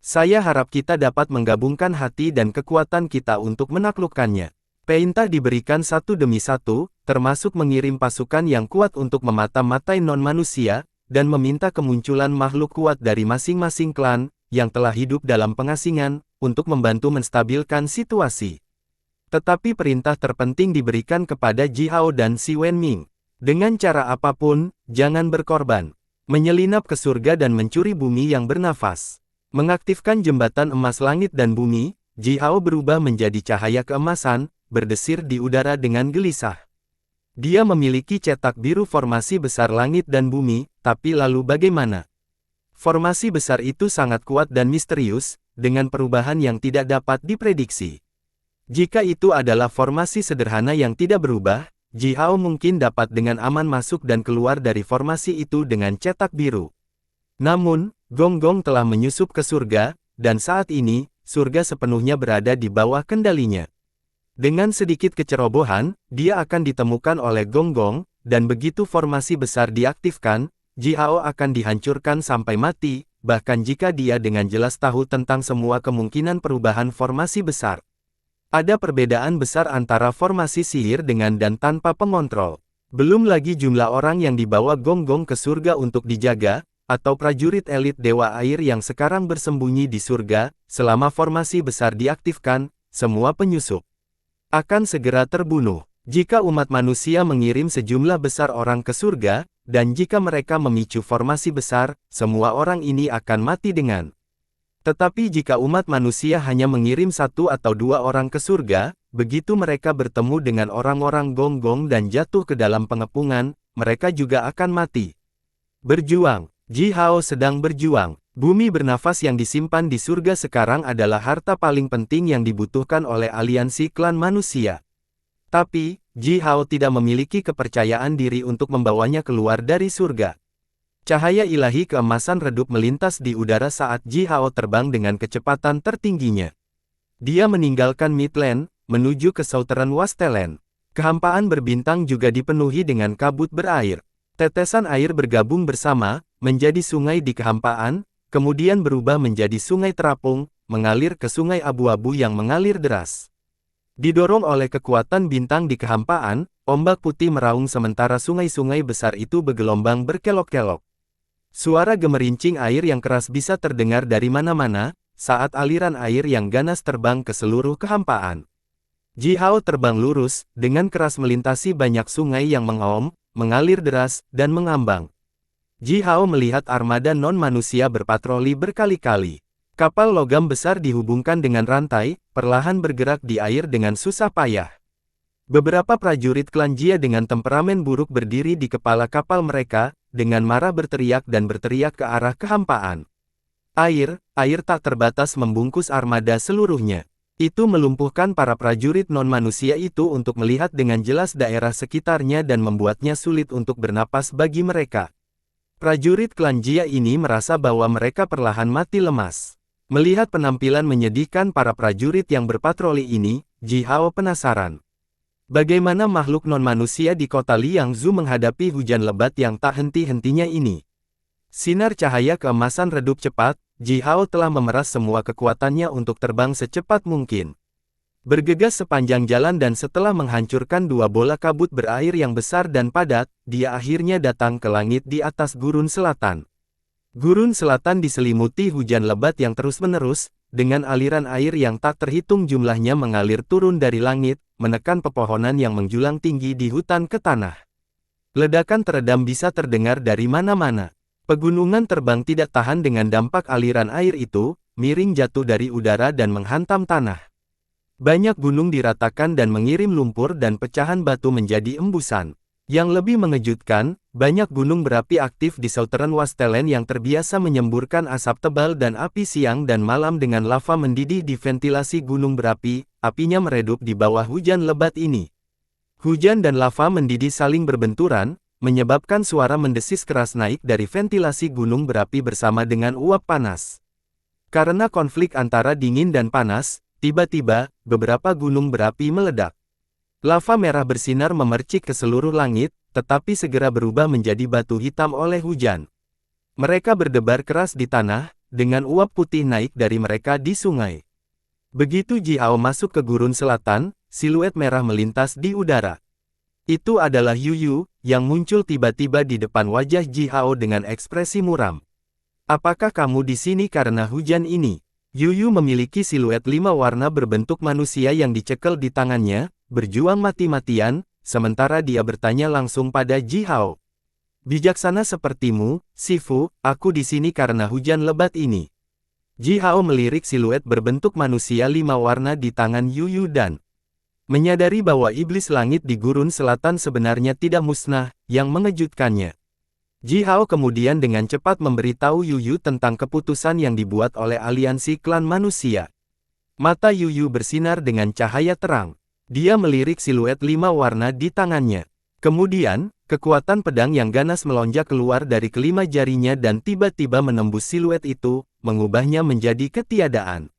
Saya harap kita dapat menggabungkan hati dan kekuatan kita untuk menaklukkannya. Perintah diberikan satu demi satu, termasuk mengirim pasukan yang kuat untuk memata-matai non-manusia, dan meminta kemunculan makhluk kuat dari masing-masing klan, yang telah hidup dalam pengasingan, untuk membantu menstabilkan situasi. Tetapi perintah terpenting diberikan kepada Ji Hao dan Si Wenming. Dengan cara apapun, jangan berkorban. Menyelinap ke surga dan mencuri bumi yang bernafas. Mengaktifkan jembatan emas langit dan bumi, Ji Hao berubah menjadi cahaya keemasan, berdesir di udara dengan gelisah. Dia memiliki cetak biru formasi besar langit dan bumi, tapi lalu bagaimana? Formasi besar itu sangat kuat dan misterius, dengan perubahan yang tidak dapat diprediksi. Jika itu adalah formasi sederhana yang tidak berubah, Ji Hao mungkin dapat dengan aman masuk dan keluar dari formasi itu dengan cetak biru. Namun, Gonggong telah menyusup ke surga, dan saat ini, surga sepenuhnya berada di bawah kendalinya. Dengan sedikit kecerobohan, dia akan ditemukan oleh Gonggong, dan begitu formasi besar diaktifkan, Ji Hao akan dihancurkan sampai mati, bahkan jika dia dengan jelas tahu tentang semua kemungkinan perubahan formasi besar. Ada perbedaan besar antara formasi sihir dengan dan tanpa pengontrol. Belum lagi jumlah orang yang dibawa Gonggong ke surga untuk dijaga, atau prajurit elit Dewa Air yang sekarang bersembunyi di surga, selama formasi besar diaktifkan, semua penyusup akan segera terbunuh. Jika umat manusia mengirim sejumlah besar orang ke surga, dan jika mereka memicu formasi besar, semua orang ini akan mati dengan. Tetapi jika umat manusia hanya mengirim satu atau dua orang ke surga, begitu mereka bertemu dengan orang-orang Gonggong dan jatuh ke dalam pengepungan, mereka juga akan mati. Berjuang. Ji Hao sedang berjuang. Bumi bernafas yang disimpan di surga sekarang adalah harta paling penting yang dibutuhkan oleh aliansi klan manusia. Tapi, Ji Hao tidak memiliki kepercayaan diri untuk membawanya keluar dari surga. Cahaya ilahi keemasan redup melintas di udara saat Ji Hao terbang dengan kecepatan tertingginya. Dia meninggalkan Midland, menuju ke Southern Wasteland. Kehampaan berbintang juga dipenuhi dengan kabut berair. Tetesan air bergabung bersama, menjadi sungai di kehampaan, kemudian berubah menjadi sungai terapung, mengalir ke sungai abu-abu yang mengalir deras. Didorong oleh kekuatan bintang di kehampaan, ombak putih meraung sementara sungai-sungai besar itu bergelombang berkelok-kelok. Suara gemerincing air yang keras bisa terdengar dari mana-mana, saat aliran air yang ganas terbang ke seluruh kehampaan. Ji Hao terbang lurus, dengan keras melintasi banyak sungai yang mengaum, mengalir deras, dan mengambang. Ji Hao melihat armada non-manusia berpatroli berkali-kali. Kapal logam besar dihubungkan dengan rantai, perlahan bergerak di air dengan susah payah. Beberapa prajurit klan Jia dengan temperamen buruk berdiri di kepala kapal mereka, dengan marah berteriak dan berteriak ke arah kehampaan. Air tak terbatas membungkus armada seluruhnya. Itu melumpuhkan para prajurit non-manusia itu untuk melihat dengan jelas daerah sekitarnya dan membuatnya sulit untuk bernapas bagi mereka. Prajurit klan Jia ini merasa bahwa mereka perlahan mati lemas. Melihat penampilan menyedihkan para prajurit yang berpatroli ini, Ji Hao penasaran. Bagaimana makhluk non-manusia di kota Liangzhu menghadapi hujan lebat yang tak henti-hentinya ini? Sinar cahaya keemasan redup cepat, Ji Hao telah memeras semua kekuatannya untuk terbang secepat mungkin. Bergegas sepanjang jalan dan setelah menghancurkan dua bola kabut berair yang besar dan padat, dia akhirnya datang ke langit di atas gurun selatan. Gurun selatan diselimuti hujan lebat yang terus-menerus, dengan aliran air yang tak terhitung jumlahnya mengalir turun dari langit, menekan pepohonan yang menjulang tinggi di hutan ke tanah. Ledakan teredam bisa terdengar dari mana-mana. Pegunungan terbang tidak tahan dengan dampak aliran air itu, miring jatuh dari udara dan menghantam tanah. Banyak gunung diratakan dan mengirim lumpur dan pecahan batu menjadi embusan. Yang lebih mengejutkan, banyak gunung berapi aktif di Southern Wasteland yang terbiasa menyemburkan asap tebal dan api siang dan malam dengan lava mendidih di ventilasi gunung berapi, apinya meredup di bawah hujan lebat ini. Hujan dan lava mendidih saling berbenturan, menyebabkan suara mendesis keras naik dari ventilasi gunung berapi bersama dengan uap panas. Karena konflik antara dingin dan panas, tiba-tiba, beberapa gunung berapi meledak. Lava merah bersinar memercik ke seluruh langit, tetapi segera berubah menjadi batu hitam oleh hujan. Mereka berdebar keras di tanah, dengan uap putih naik dari mereka di sungai. Begitu Ji Hao masuk ke gurun selatan, siluet merah melintas di udara. Itu adalah Yu Yu, yang muncul tiba-tiba di depan wajah Ji Hao dengan ekspresi muram. Apakah kamu di sini karena hujan ini? Yu Yu memiliki siluet 5 warna berbentuk manusia yang dicekel di tangannya, berjuang mati-matian, sementara dia bertanya langsung pada Ji Hao. Bijaksana sepertimu, Sifu, aku di sini karena hujan lebat ini. Ji Hao melirik siluet berbentuk manusia 5 warna di tangan Yu Yu dan menyadari bahwa iblis langit di gurun selatan sebenarnya tidak musnah, yang mengejutkannya. Ji Hao kemudian dengan cepat memberitahu Yu Yu tentang keputusan yang dibuat oleh aliansi klan manusia. Mata Yu Yu bersinar dengan cahaya terang. Dia melirik siluet 5 warna di tangannya. Kemudian, kekuatan pedang yang ganas melonjak keluar dari kelima jarinya dan tiba-tiba menembus siluet itu, mengubahnya menjadi ketiadaan.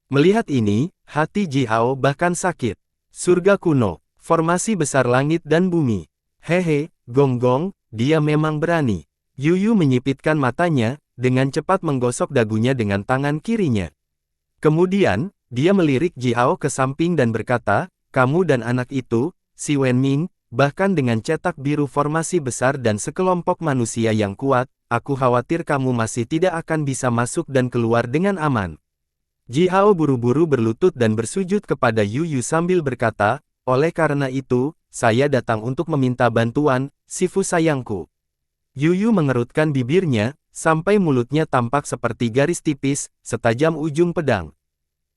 Melihat ini, hati Ji Hao bahkan sakit. Surga kuno, formasi besar langit dan bumi. Hehe, Gong-Gong, dia memang berani. Yu Yu menyipitkan matanya, dengan cepat menggosok dagunya dengan tangan kirinya. Kemudian, dia melirik Ji Hao ke samping dan berkata, kamu dan anak itu, si Wenming, bahkan dengan cetak biru formasi besar dan sekelompok manusia yang kuat, aku khawatir kamu masih tidak akan bisa masuk dan keluar dengan aman. Ji Hao buru-buru berlutut dan bersujud kepada Yu Yu sambil berkata, oleh karena itu, saya datang untuk meminta bantuan, Sifu sayangku. Yu Yu mengerutkan bibirnya, sampai mulutnya tampak seperti garis tipis, setajam ujung pedang.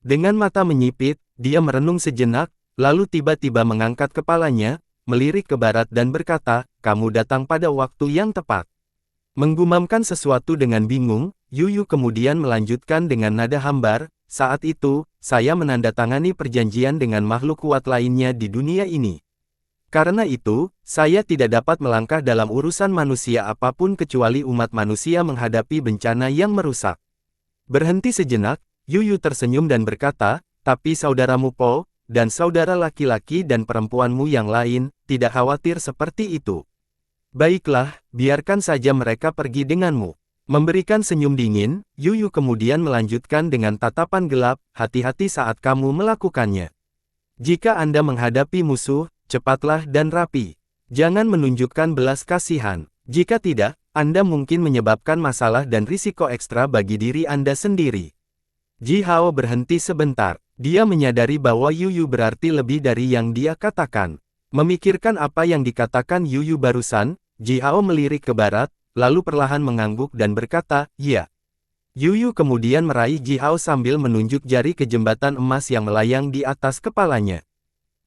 Dengan mata menyipit, dia merenung sejenak, lalu tiba-tiba mengangkat kepalanya, melirik ke barat dan berkata, kamu datang pada waktu yang tepat. Menggumamkan sesuatu dengan bingung, Yu Yu kemudian melanjutkan dengan nada hambar, saat itu, saya menandatangani perjanjian dengan makhluk kuat lainnya di dunia ini. Karena itu, saya tidak dapat melangkah dalam urusan manusia apapun kecuali umat manusia menghadapi bencana yang merusak. Berhenti sejenak, Yu Yu tersenyum dan berkata, tapi saudaramu Po, dan saudara laki-laki dan perempuanmu yang lain, tidak khawatir seperti itu. Baiklah, biarkan saja mereka pergi denganmu. Memberikan senyum dingin, Yu Yu kemudian melanjutkan dengan tatapan gelap, hati-hati saat kamu melakukannya. Jika Anda menghadapi musuh, cepatlah dan rapi. Jangan menunjukkan belas kasihan. Jika tidak, Anda mungkin menyebabkan masalah dan risiko ekstra bagi diri Anda sendiri. Ji Hao berhenti sebentar. Dia menyadari bahwa Yu Yu berarti lebih dari yang dia katakan. Memikirkan apa yang dikatakan Yu Yu barusan, Ji Hao melirik ke barat, lalu perlahan mengangguk dan berkata, "Ya." Yu Yu kemudian meraih Ji Hao sambil menunjuk jari ke jembatan emas yang melayang di atas kepalanya.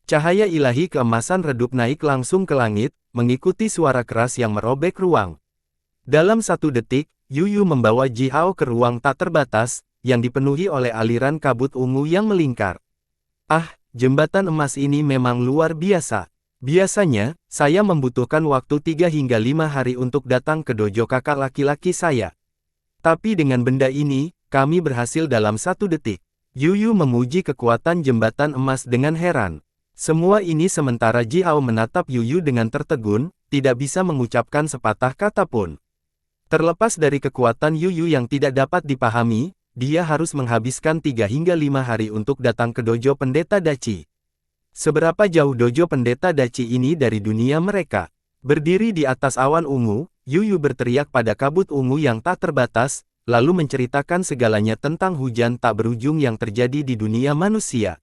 Cahaya ilahi keemasan redup naik langsung ke langit, mengikuti suara keras yang merobek ruang. Dalam 1 detik, Yu Yu membawa Ji Hao ke ruang tak terbatas, yang dipenuhi oleh aliran kabut ungu yang melingkar. Ah, jembatan emas ini memang luar biasa. Biasanya, saya membutuhkan waktu 3 hingga 5 hari untuk datang ke dojo kakak laki-laki saya. Tapi dengan benda ini, kami berhasil dalam 1 detik. Yu Yu memuji kekuatan jembatan emas dengan heran. Semua ini sementara Ji Hao menatap Yu Yu dengan tertegun, tidak bisa mengucapkan sepatah kata pun. Terlepas dari kekuatan Yu Yu yang tidak dapat dipahami, dia harus menghabiskan 3 hingga 5 hari untuk datang ke dojo pendeta Daci. Seberapa jauh dojo pendeta Daci ini dari dunia mereka? Berdiri di atas awan ungu, Yu Yu berteriak pada kabut ungu yang tak terbatas, lalu menceritakan segalanya tentang hujan tak berujung yang terjadi di dunia manusia.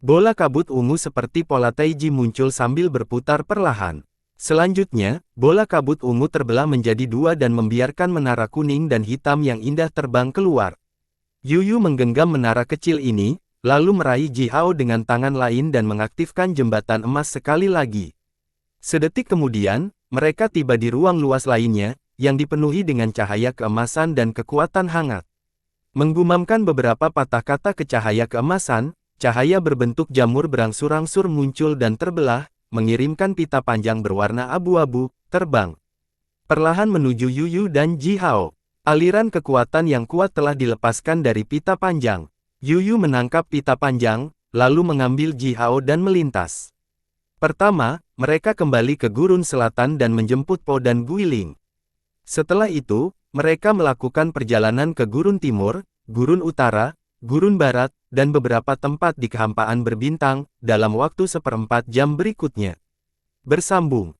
Bola kabut ungu seperti pola taiji muncul sambil berputar perlahan. Selanjutnya, bola kabut ungu terbelah menjadi 2 dan membiarkan menara kuning dan hitam yang indah terbang keluar. Yu Yu menggenggam menara kecil ini, lalu meraih Ji Hao dengan tangan lain dan mengaktifkan jembatan emas sekali lagi. Sedetik kemudian, mereka tiba di ruang luas lainnya, yang dipenuhi dengan cahaya keemasan dan kekuatan hangat. Menggumamkan beberapa patah kata ke cahaya keemasan, cahaya berbentuk jamur berangsur-angsur muncul dan terbelah, mengirimkan pita panjang berwarna abu-abu, terbang perlahan menuju Yu Yu dan Ji Hao. Aliran kekuatan yang kuat telah dilepaskan dari pita panjang. Yu Yu menangkap pita panjang, lalu mengambil Ji Hao dan melintas. Pertama, mereka kembali ke gurun selatan dan menjemput Po dan Guiling. Setelah itu, mereka melakukan perjalanan ke gurun timur, gurun utara, gurun barat, dan beberapa tempat di kehampaan berbintang, dalam waktu 1/4 jam berikutnya. Bersambung.